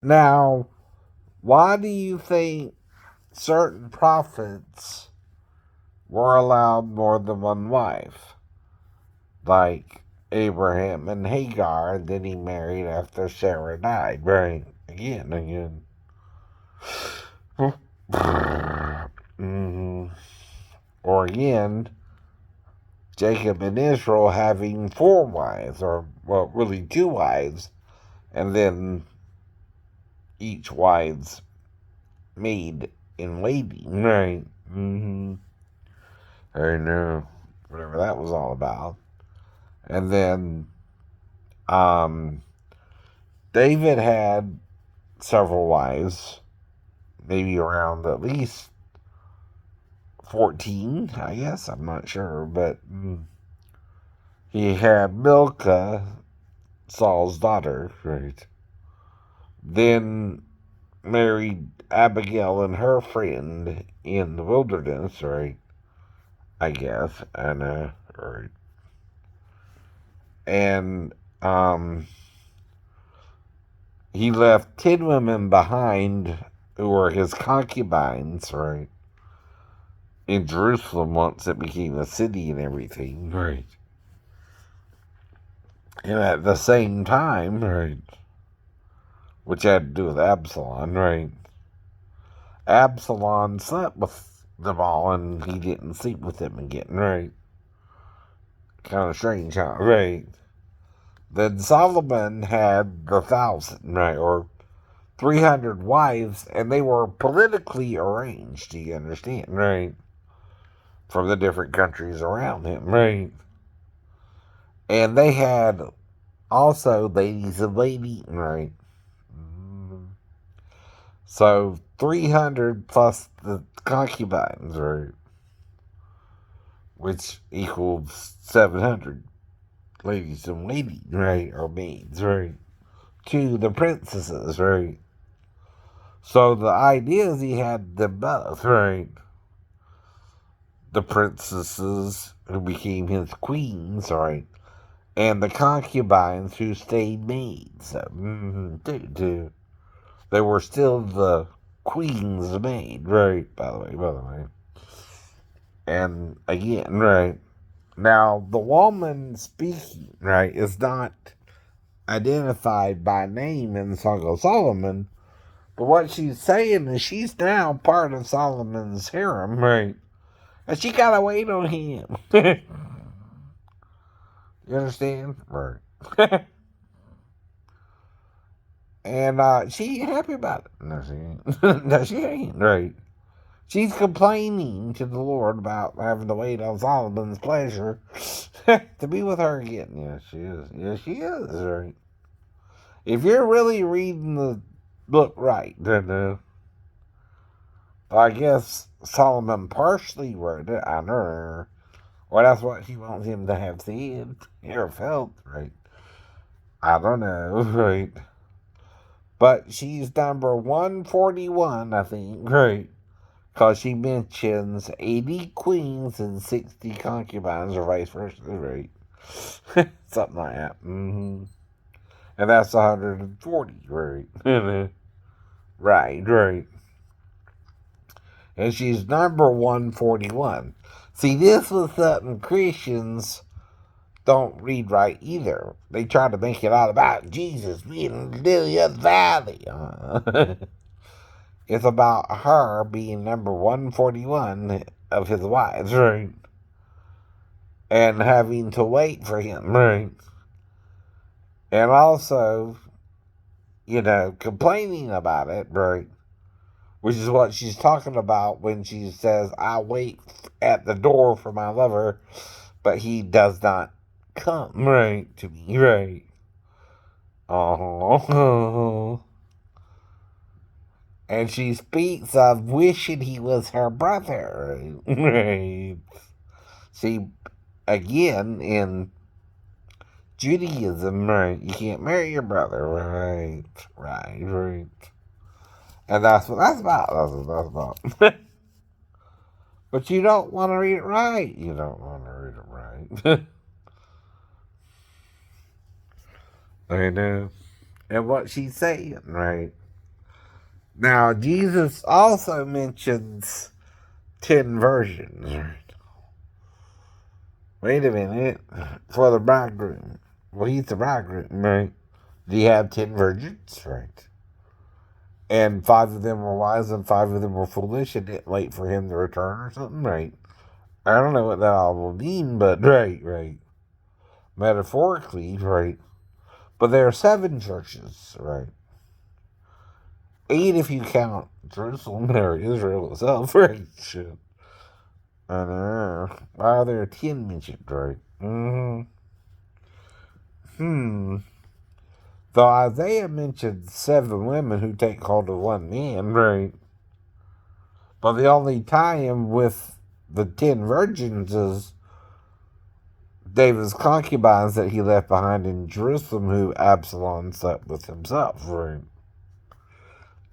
Now, why do you think certain prophets were allowed more than one wife? Like Abraham and Hagar, and then he married after Sarah died, right? Again. hmm Or again, Jacob and Israel having four wives, or, well, really two wives, and then each wife's maid in waiting, right? I know, whatever that was all about. And then, um, David had several wives, maybe around at least 14, I guess. I'm not sure, but he had Milcah, Saul's daughter, right? Then married Abigail and her friend in the wilderness, right? I guess, and right. And he left 10 women behind who were his concubines, right? In Jerusalem once it became a city and everything, right? And at the same time, right, which had to do with Absalom, right? Absalom slept with them all and he didn't sleep with them again, right? Kind of strange, huh? Right. Then Solomon had the 1,000, right? Or 300 wives, and they were politically arranged, do you understand, right? From the different countries around him, right? And they had also ladies of lady, right? So 300 plus the concubines, right? Which equals 700 ladies in waiting, right? Or maids, right? To the princesses, right? So the idea is he had them both, right? The princesses who became his queens, right? And the concubines who stayed maids. So, they were still the queen's maid, right? By the way. And again, right? Now, the woman speaking, right, is not identified by name in the Song of Solomon, but what she's saying is she's now part of Solomon's harem, right? And she gotta wait on him. You understand? Right. And she ain't happy about it. No, she ain't. No, she ain't. Right. She's complaining to the Lord about having to wait on Solomon's pleasure to be with her again. Yes, she is. Yes, she is. Right. If you're really reading the book right, then I guess Solomon partially wrote it. I know. Well, that's what she wants him to have said or felt, right? I don't know, right? But she's number 141, I think, right? Because she mentions 80 queens and 60 concubines, or vice versa, right? Something like that. And that's 140, right? Right. And she's number 141. See, this was something Christians don't read right either. They try to make it all about Jesus being in the lily of the valley. It's about her being number 141 of his wives, right? And having to wait for him, right? And also, complaining about it, right? Which is what she's talking about when she says, I wait at the door for my lover, but he does not come, right, to me, right? Oh. And she speaks of wishing he was her brother, right? See, again, in Judaism, right, you can't marry your brother, right. And that's what that's about. That's what that's about. But you don't want to read it right. You don't want to read it right. I know. And what she's saying, right? Now, Jesus also mentions 10 virgins. Wait a minute. For the bridegroom. Well, he's the bridegroom, right? Do you have 10 virgins? Right. And 5 of them were wise and 5 of them were foolish and didn't wait for him to return or something, right? I don't know what that all will mean, but right. Metaphorically, right? But there are 7 churches, right? 8 if you count Jerusalem or Israel itself, right? Shit. I know. Why are there 10 mentioned, right? So Isaiah mentioned 7 women who take hold of 1 man, right? But the only tie him with the 10 virgins is David's concubines that he left behind in Jerusalem, who Absalom slept with himself, right?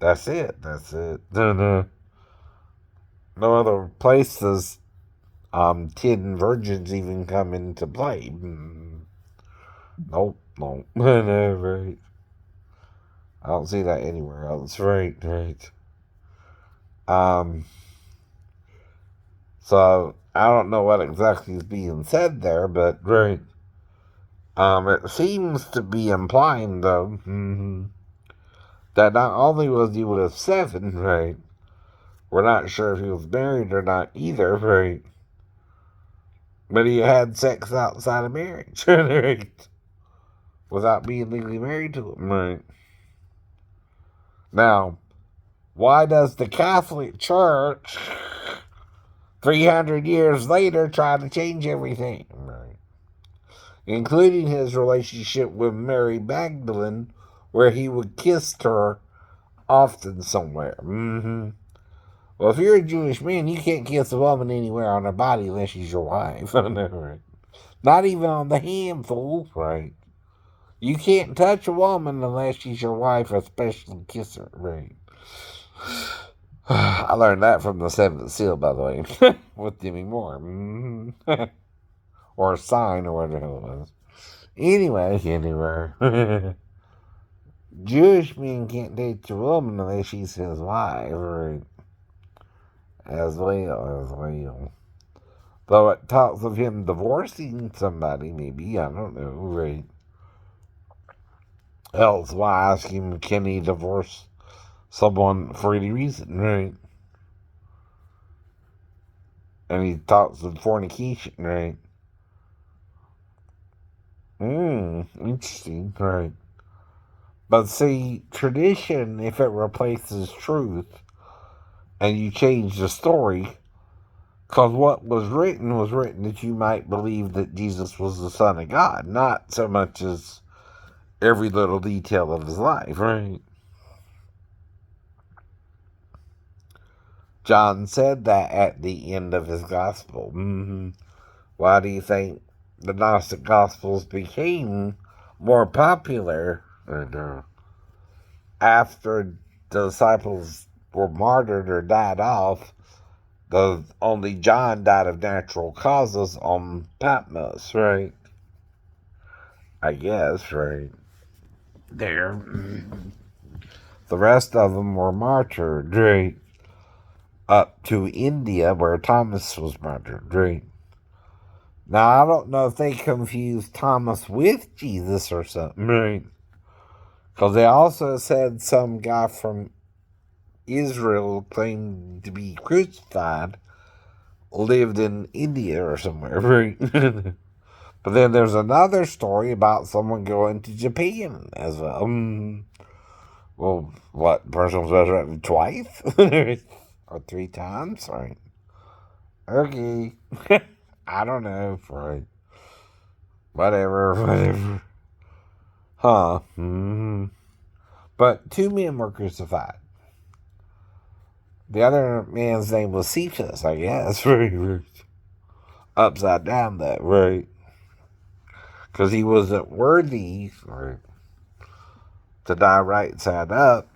That's it. No other places 10 virgins even come into play. Nope. No, right. I don't see that anywhere else. Right. So I don't know what exactly is being said there, but right. It seems to be implying though that not only was he with 7, right? We're not sure if he was married or not either, right? But he had sex outside of marriage, right? Without being legally married to him, right? Now, why does the Catholic Church 300 years later try to change everything, right? Including his relationship with Mary Magdalene, where he would kiss her often somewhere. Well, if you're a Jewish man, you can't kiss a woman anywhere on her body unless she's your wife. Right? Not even on the hand, fool. Right? You can't touch a woman unless she's your wife, especially kiss her. Right? I learned that from the Seventh Seal, by the way, with Demi Moore. Or a sign, or whatever the hell it was. Anyway. Jewish men can't date a woman unless she's his wife, right? As well. Though it talks of him divorcing somebody, maybe, I don't know, right? Else, why ask him, can he divorce someone for any reason, right? And he talks of fornication, right? Interesting, right? But see, tradition, if it replaces truth, and you change the story, because what was written that you might believe that Jesus was the Son of God, not so much as every little detail of his life, right? John said that at the end of his gospel. Why do you think the Gnostic Gospels became more popular after the disciples were martyred or died off? Only John died of natural causes on Patmos, right? I guess, right? There. The rest of them were martyred, right? Up to India, where Thomas was martyred, right? Now, I don't know if they confused Thomas with Jesus or something, right? Because they also said some guy from Israel claimed to be crucified lived in India or somewhere, right? But then there's another story about someone going to Japan as well. Well, what, person was resurrected twice? Or 3 times? Right. Okay. I don't know. Right. Whatever. Huh. But 2 men were crucified. The other man's name was Cephas, I guess. Right. Upside down, though. Right. Because he wasn't worthy, right, to die right side up,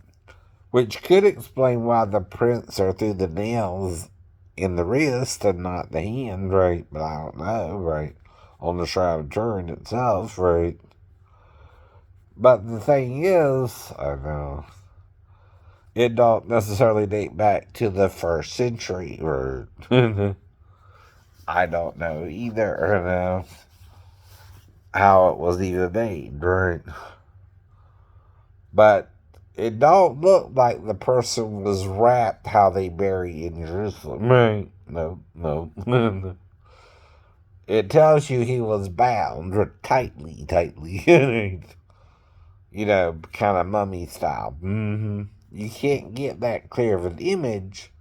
which could explain why the prints are through the nails in the wrist and not the hand, right? But I don't know, right? On the Shroud of Turin itself, right? But the thing is, I know, It don't necessarily date back to the first century, or I don't know either, you know, how it was even made, right? But it don't look like the person was wrapped how they bury in Jerusalem, right? No, no. It tells you he was bound tightly, you know, kind of mummy style. You can't get that clear of an image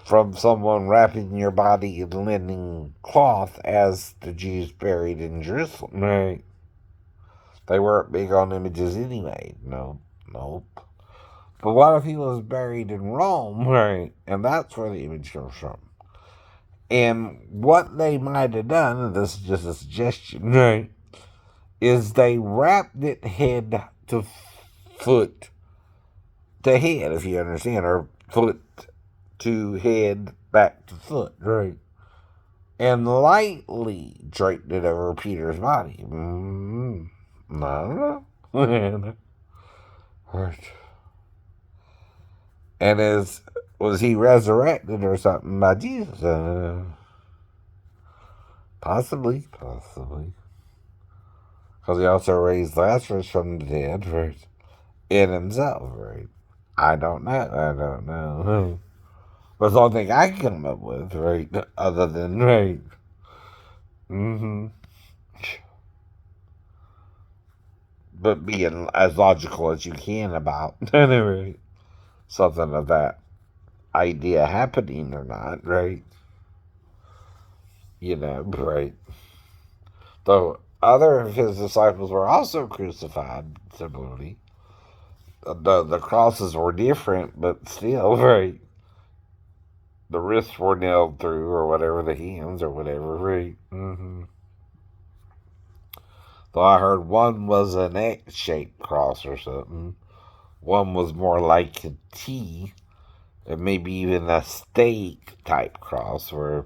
from someone wrapping your body in linen cloth as the Jews buried in Jerusalem. Right. They weren't big on images anyway. No, nope. But what if he was buried in Rome? Right. And that's where the image comes from. And what they might have done, and this is just a suggestion, right, is they wrapped it head to foot to head, if you understand, or foot to head back to foot, right? And lightly draped it over Peter's body. No. Right. And was he resurrected or something by Jesus? Possibly. Because he also raised Lazarus from the dead, right? In himself, right? I don't know. That's the only thing I can come up with, right? Other than, right? Mm-hmm. But being as logical as you can about anyway, something of that idea happening or not, right? You know, right? Though other of his disciples were also crucified similarly. The crosses were different, but still, right? The wrists were nailed through, or whatever, the hands, or whatever, right? Though I heard one was an X-shaped cross or something. One was more like a T, and maybe even a steak type cross where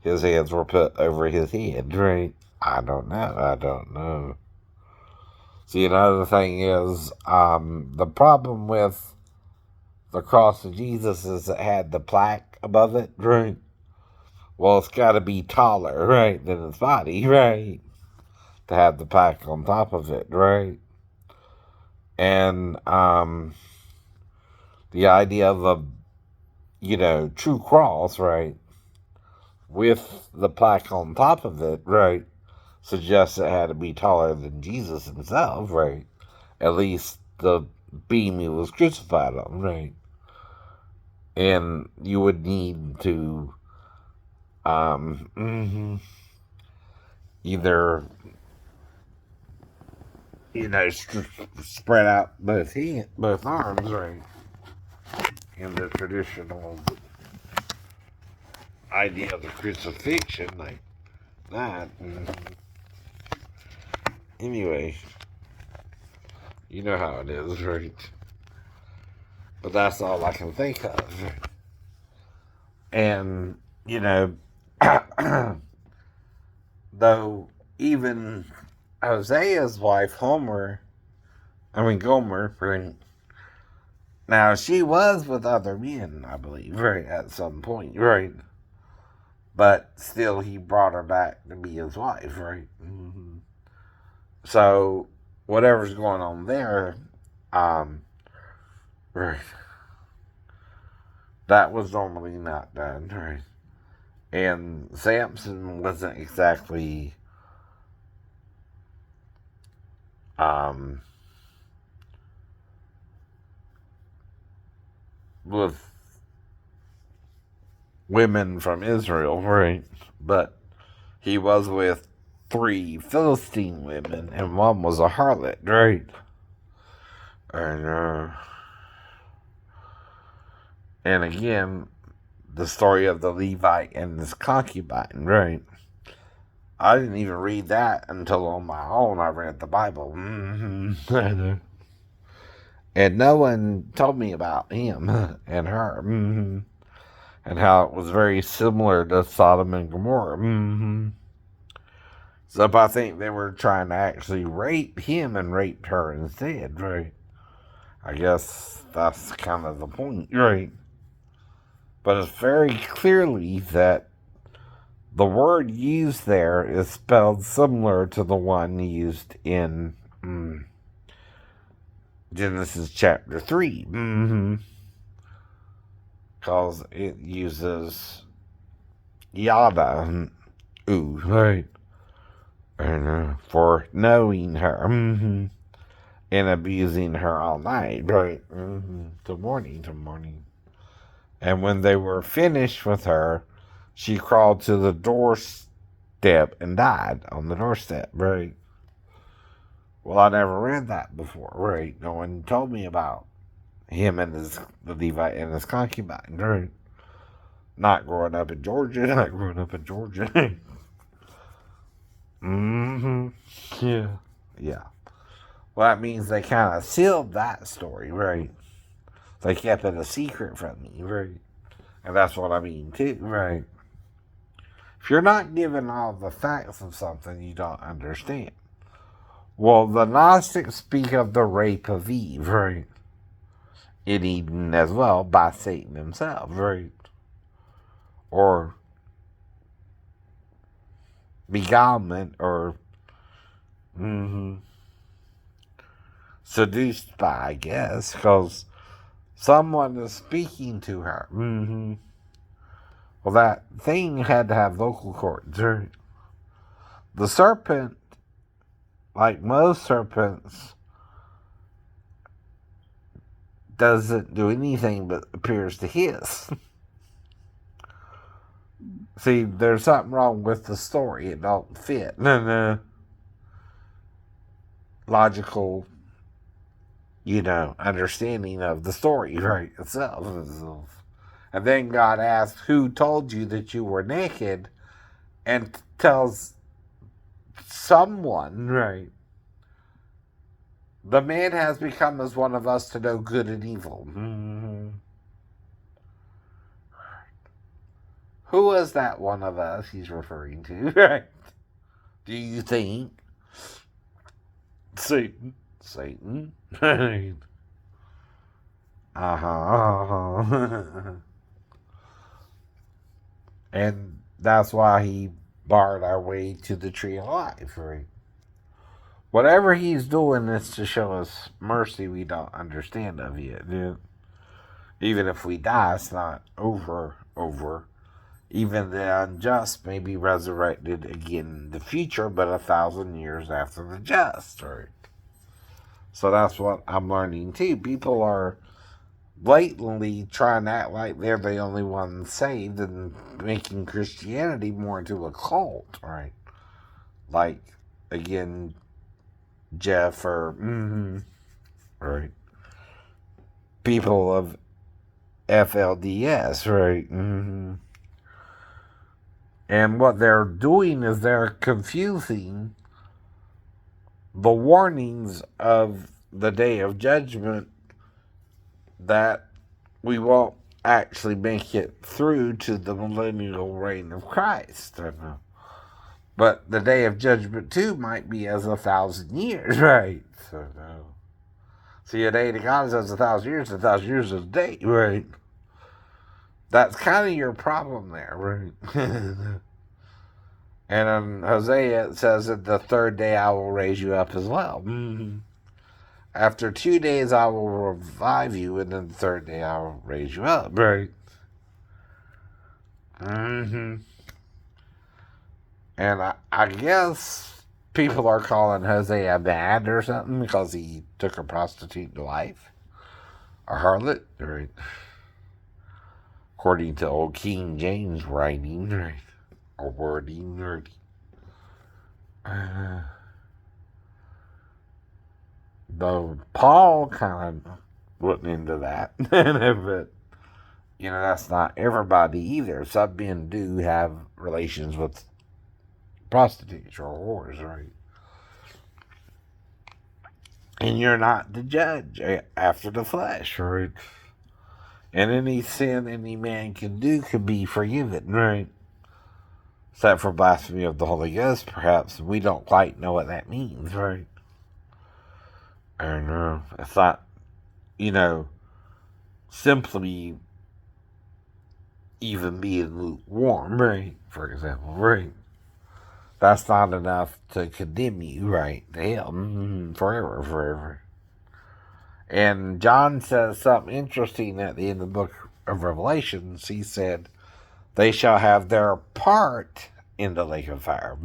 his hands were put over his head, right? I don't know. See, another thing is, the problem with the cross of Jesus is it had the plaque above it, right? Well, it's got to be taller, right, than his body, right? To have the plaque on top of it, right? And, the idea of a, true cross, right, with the plaque on top of it, right, suggests it had to be taller than Jesus himself, right? At least the beam he was crucified on, right? And you would need to either, spread out both arms, right? In the traditional idea of the crucifixion, like that. Anyway, you know how it is, right? But that's all I can think of. And, though even Hosea's wife, Gomer, right? Now, she was with other men, I believe, right, at some point, right? But still, he brought her back to be his wife, right? So, whatever's going on there, right, that was normally not done, right? And Samson wasn't exactly, with women from Israel, right? But he was with 3 Philistine women, and one was a harlot, right? And again, the story of the Levite and his concubine, right? I didn't even read that until on my own I read the Bible. And no one told me about him and her. And how it was very similar to Sodom and Gomorrah. So I think they were trying to actually rape him and raped her instead, right? I guess that's kind of the point, right? But it's very clearly that the word used there is spelled similar to the one used in Genesis chapter 3. Because it uses yada and ooh, right? And, for knowing her and abusing her all night, right? Till morning. And when they were finished with her, she crawled to the doorstep and died on the doorstep, right? Well, I never read that before, right? No one told me about him and the Levite and his concubine, right? Not growing up in Georgia. Yeah. Yeah. Well, that means they kind of sealed that story, right? They kept it a secret from me, right? And that's what I mean, too, right? If you're not given all the facts of something, you don't understand. Well, the Gnostics speak of the rape of Eve, right? In Eden as well, by Satan himself, right? Or beguilement, or seduced by, I guess, because someone is speaking to her. Well, that thing had to have vocal cords, right? The serpent, like most serpents, doesn't do anything but appears to hiss. See, there's something wrong with the story. It don't fit in the logical, understanding of the story, right, itself. And then God asks, who told you that you were naked? And tells someone, right, the man has become as one of us to know good and evil. Who is that one of us he's referring to, right? Do you think? Satan. And that's why he barred our way to the tree of life, right? Whatever he's doing is to show us mercy we don't understand of yet, dude. Even if we die, it's not over. Even the unjust may be resurrected again in the future, but 1,000 years after the just, right? So that's what I'm learning too. People are blatantly trying to act like they're the only ones saved and making Christianity more into a cult, right? Like, again, Jeff or, right? People of FLDS, right? And what they're doing is they're confusing the warnings of the day of judgment that we won't actually make it through to the millennial reign of Christ. But the day of judgment too might be as 1,000 years, right? So no. See, a day to God is as 1,000 years, 1,000 years is a day, right? That's kind of your problem there, right? And in Hosea, it says that the third day I will raise you up as well. After 2 days, I will revive you, and then the third day, I will raise you up. Right. And I guess people are calling Hosea bad or something because he took a prostitute to wife. A harlot, right? According to old King James writing, right? Or wording, right? Though Paul kind of went into that, but that's not everybody either. Some men do have relations with prostitutes or whores, right? And you're not the judge after the flesh, right? And any sin any man can do can be forgiven, right? Except for blasphemy of the Holy Ghost, perhaps. We don't quite know what that means, right? I don't know. It's not you know, simply even being lukewarm, right? For example, right? That's not enough to condemn you, right? To hell, forever, forever. And John says something interesting at the end of the book of Revelations. He said, they shall have their part in the lake of fire.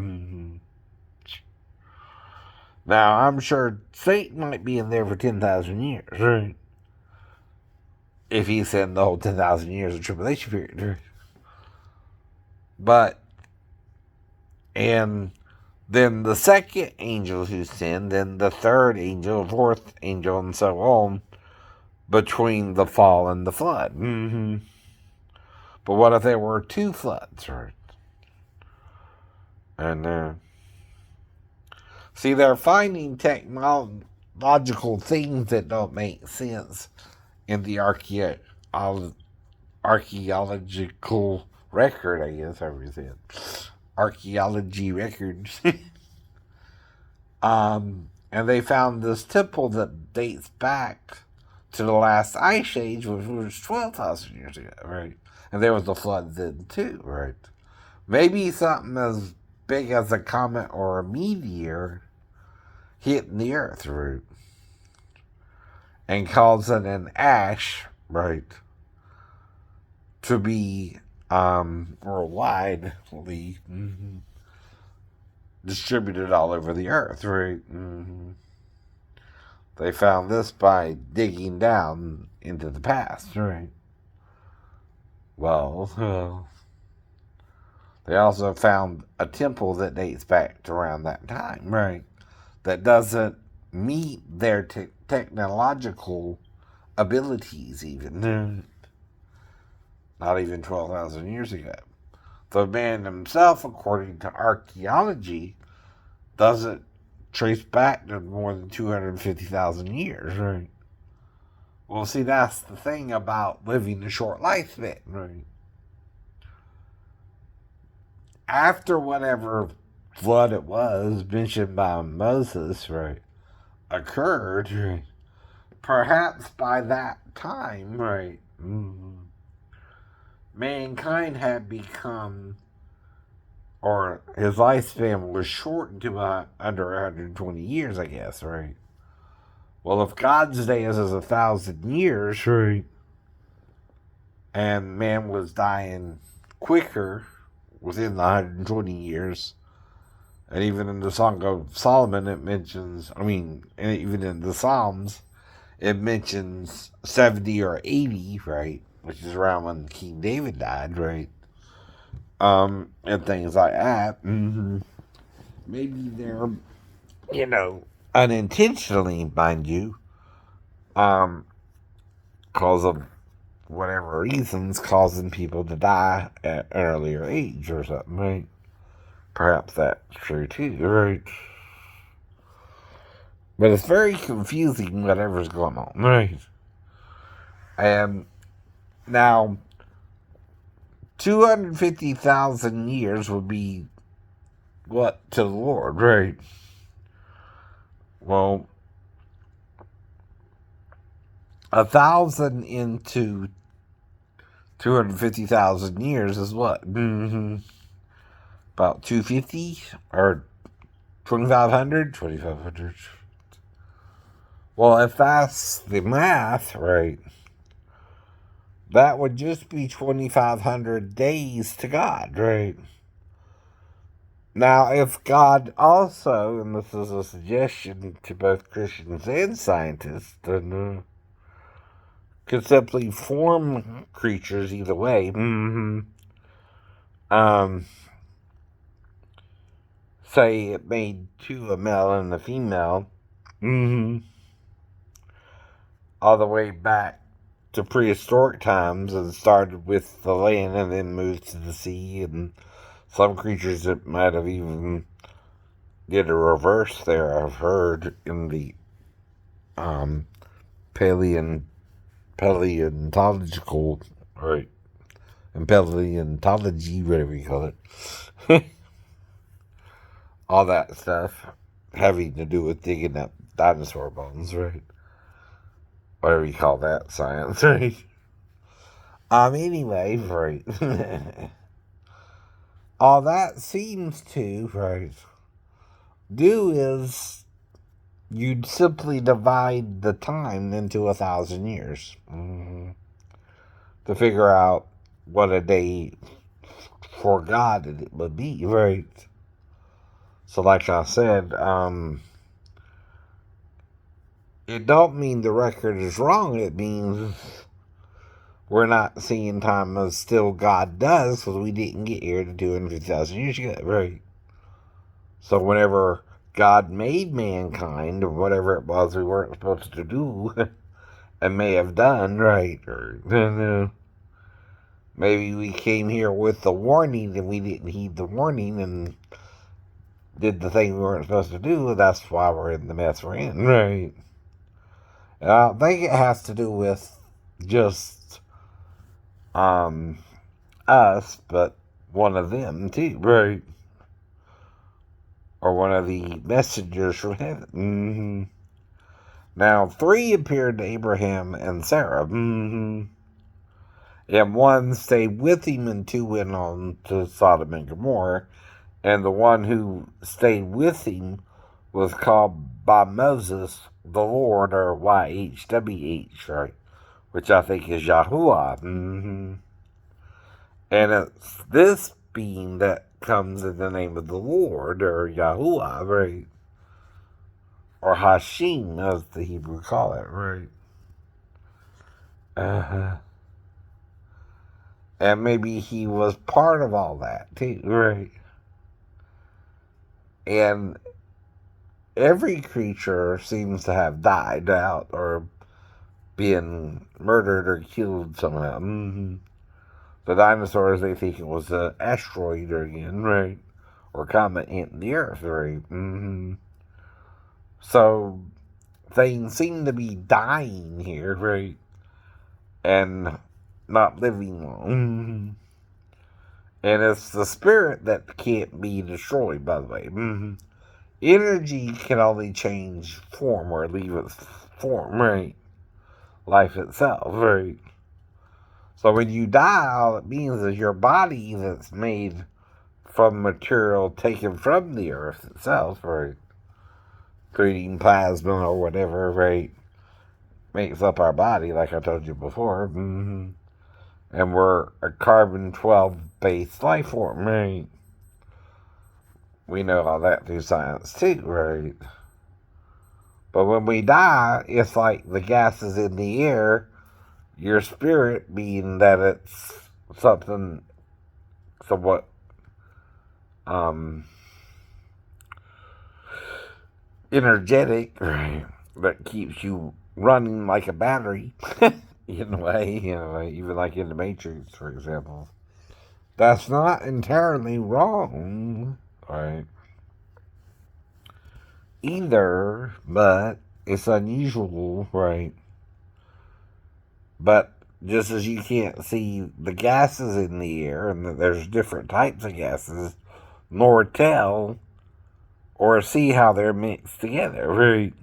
Now, I'm sure Satan might be in there for 10,000 years, right? If he's in the whole 10,000 years of tribulation period, right? But, and then the second angel who sinned, then the third angel, fourth angel, and so on, between the fall and the flood. But what if there were two floods, right? And see, they're finding technological things that don't make sense in the archaeological record, I guess I would say. Archaeology records. And they found this temple that dates back to the last ice age, which was 12,000 years ago, right? And there was a flood then, too, right? Maybe something as big as a comet or a meteor hitting the earth, right? And causing an ash, right, to be worldwide distributed all over the earth, right? They found this by digging down into the past, right? Well, they also found a temple that dates back to around that time, right? That doesn't meet their technological abilities, even. Not even 12,000 years ago. The man himself, according to archaeology, doesn't trace back to more than 250,000 years, right? Well, see, that's the thing about living a short lifespan, right? After whatever flood it was mentioned by Moses, right, occurred, right, perhaps by that time, right, mankind had become, or his lifespan was shortened to under 120 years, I guess, right? Well, if God's days is 1,000 years, right, and man was dying quicker within the 120 years, and even in the Song of Solomon, it mentions, even in the Psalms, it mentions 70 or 80, right, which is around when King David died, right, and things like that. Maybe they're, unintentionally, mind you, cause of whatever reasons, causing people to die at an earlier age or something, right? Perhaps that's true too, right? But it's very confusing, whatever's going on, right? And now, 250,000 years would be what to the Lord, right? Well, 1,000 into 250,000 years is what? About 250 or 2,500? 2,500. Well, if that's the math, right, that would just be 2,500 days to God, right? Now, if God also, and this is a suggestion to both Christians and scientists, then could simply form creatures either way. Say it made two, a male and a female, all the way back to prehistoric times, and started with the land and then moved to the sea, and some creatures that might have even did a reverse there, I've heard, in the paleontological, right, and paleontology, whatever you call it, all that stuff having to do with digging up dinosaur bones, right? whatever you call that, science, right? Anyway, right. All that seems to, right, do is you'd simply divide the time into 1,000 years to figure out what a day for God it would be, right? So, like I said, it don't mean the record is wrong. It means we're not seeing time as still God does because we didn't get here to 250,000 years ago, right? So whenever God made mankind, or whatever it was we weren't supposed to do, and may have done, right? Or maybe we came here with the warning and we didn't heed the warning and did the thing we weren't supposed to do, and that's why we're in the mess we're in, right? And I don't think it has to do with just us, but one of them too, right? Or one of the messengers from heaven. Now, 3 appeared to Abraham and Sarah. And 1 stayed with him, and 2 went on to Sodom and Gomorrah. And the one who stayed with him was called by Moses the Lord, or YHWH, right? Which I think is Yahuwah. And it's this being that comes in the name of the Lord, or Yahuwah, right? Or Hashim, as the Hebrew call it, right? And maybe he was part of all that, too, right? And every creature seems to have died out or been murdered or killed somehow. The dinosaurs, they think it was an asteroid again, right? Or comet hitting the Earth, right? So things seem to be dying here, right? And not living long. And it's the spirit that can't be destroyed, by the way. Energy can only change form or leave its form, right? Life itself, right? So when you die, all it means is your body that's made from material taken from the earth itself, right? Creating plasma or whatever, right? Makes up our body, like I told you before. And we're a carbon-12 based life form, right? We know all that through science too, right? But when we die, it's like the gases in the air, your spirit being that it's something somewhat energetic, right? That keeps you running like a battery in a way, even like in the Matrix, for example. That's not entirely wrong, right? Either, but it's unusual, right? But just as you can't see the gases in the air and that there's different types of gases, nor tell or see how they're mixed together, right?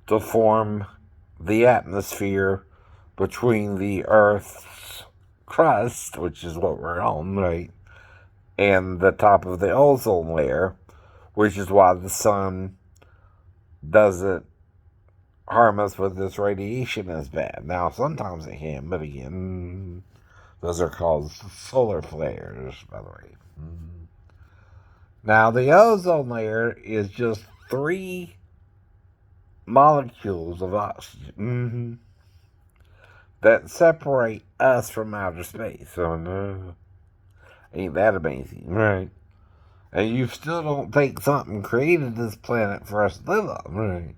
To form the atmosphere between the Earth's crust, which is what we're on, right? And the top of the ozone layer, which is why the sun doesn't harm us with this radiation as bad. Now, sometimes it can, but again, those are called solar flares, by the way. Now, the ozone layer is just 3 molecules of oxygen that separate us from outer space. So, no, ain't that amazing, right? And you still don't think something created this planet for us to live on, right?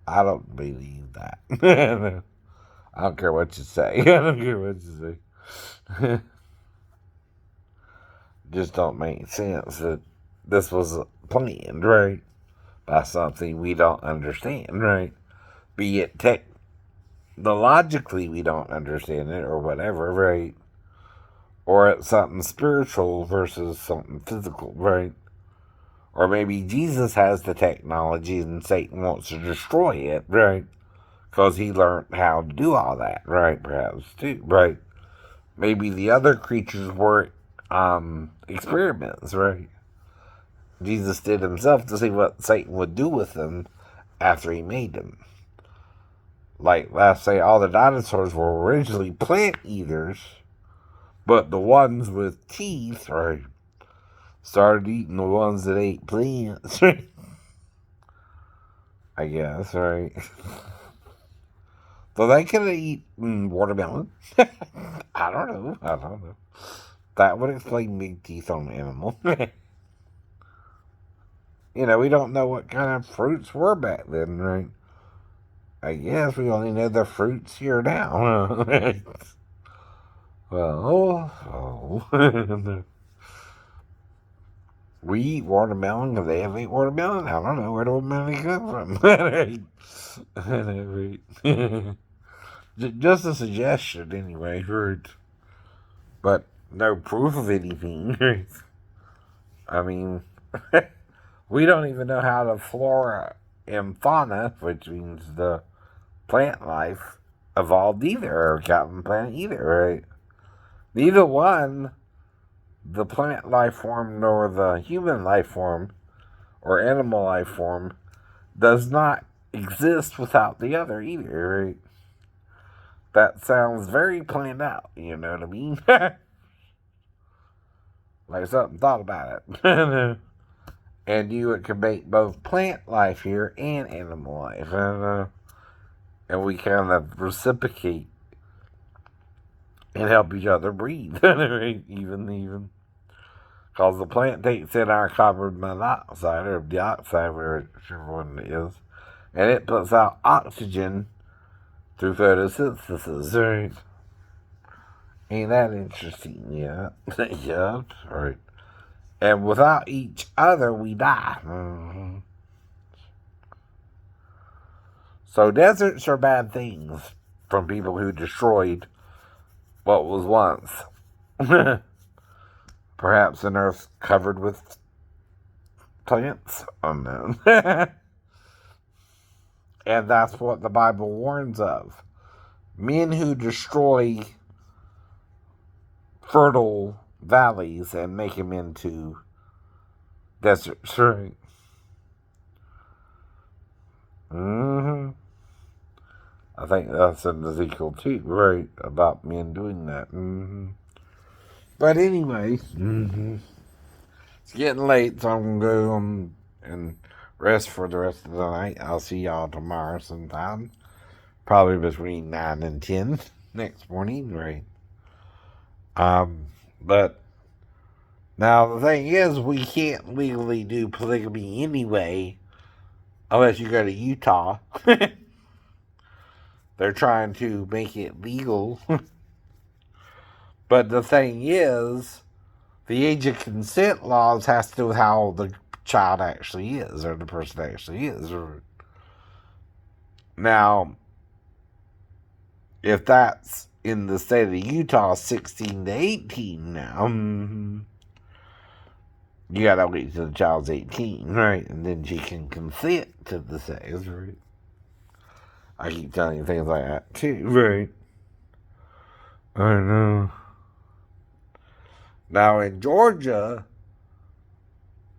I don't believe that. I don't care what you say. I don't care what you say. Just don't make sense that this was planned, right? By something we don't understand, right? Be it technologically we don't understand it or whatever, right? Or it's something spiritual versus something physical, right? Or maybe Jesus has the technology and Satan wants to destroy it, right? Because he learned how to do all that, right? Perhaps, too, right? Maybe the other creatures were experiments, right? Jesus did himself to see what Satan would do with them after he made them. Like, let's say all the dinosaurs were originally plant eaters, but the ones with teeth, right, started eating the ones that ate plants, right? I guess, right? So they could have eaten watermelon. I don't know. I don't know. That would explain big teeth on animals. We don't know what kind of fruits were back then, right? I guess we only know the fruits here now. Well, we eat watermelon because they have ate watermelon. I don't know where the watermelon come from. Just a suggestion, anyway. But no proof of anything. I mean, we don't even know how the flora and fauna, which means the plant life, evolved either, or got on the planet either, right? Neither one, the plant life form nor the human life form or animal life form, does not exist without the other either, right? That sounds very planned out, you know what I mean? Like something thought about it. And you can make both plant life here and animal life. And we kind of reciprocate and help each other breathe. even. Because the plant takes in our carbon monoxide or dioxide, whichever one it is, and it puts out oxygen through photosynthesis, right? Ain't that interesting? Yeah. Yeah, right. And without each other, we die. Mm-hmm. So deserts are bad things from people who destroyed what was once. Perhaps an earth covered with plants? Unknown. And that's what the Bible warns of. Men who destroy fertile valleys and make them into deserts. Right. Mm-hmm. I think that's in Ezekiel too, right? About men doing that. Mm-hmm. But anyway, it's getting late, so I'm going to go and rest for the rest of the night. I'll see y'all tomorrow sometime. Probably between 9 and 10 next morning, right? But now the thing is, we can't legally do polygamy anyway, unless you go to Utah. They're trying to make it legal. But the thing is, the age of consent laws has to do with how old the child actually is, or the person actually is. Now, if that's in the state of Utah, 16 to 18 now, you gotta wait till the child's 18, right? And then she can consent to the sex, right? I keep telling you things like that, too, right? I know. Now, in Georgia,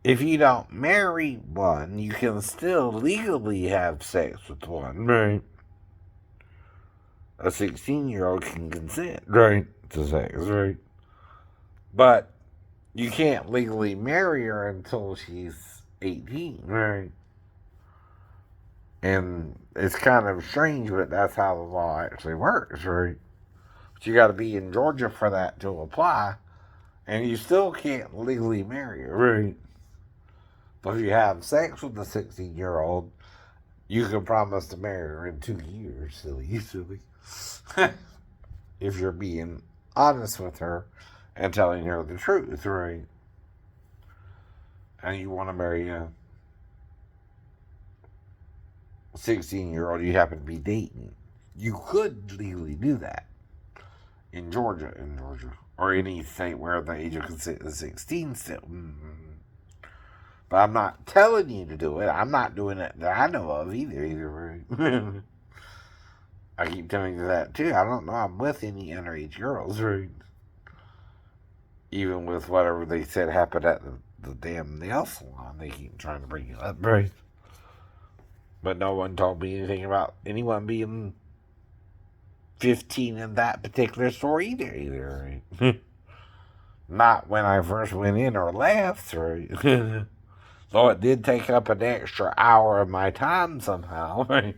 if you don't marry one, you can still legally have sex with one, right? A 16-year-old can consent, right, to sex, right? But you can't legally marry her until she's 18, right? And it's kind of strange, but that's how the law actually works, right? But you got to be in Georgia for that to apply, and you still can't legally marry her, right? But if you have sex with a 16-year-old, you can promise to marry her in 2 years, silly. If you're being honest with her and telling her the truth, right? And you want to marry a 16-year-old you happen to be dating, you could legally do that in Georgia, or any state where the age of consent is 16 still. But I'm not telling you to do it. I'm not doing it that I know of either. Right? I keep telling you that too. I don't know I'm with any underage girls, right? Even with whatever they said happened at the damn nail salon, they keep trying to bring it up, right? But no one told me anything about anyone being 15 in that particular store either, right? Not when I first went in or left, right? Though it did take up an extra hour of my time somehow, right?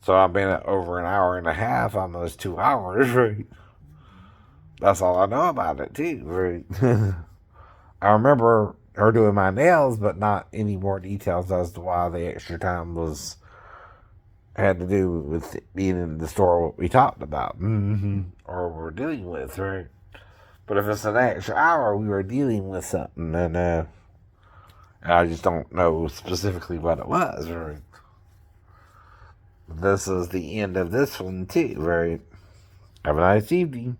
So I've been at over an hour and a half, almost 2 hours, right? That's all I know about it, too, right? I remember her doing my nails, but not any more details as to why the extra time had to do with being in the store what we talked about, or we're dealing with, right? But if it's an extra hour, we were dealing with something, and I just don't know specifically what it was, right? This is the end of this one, too, right? Have a nice evening.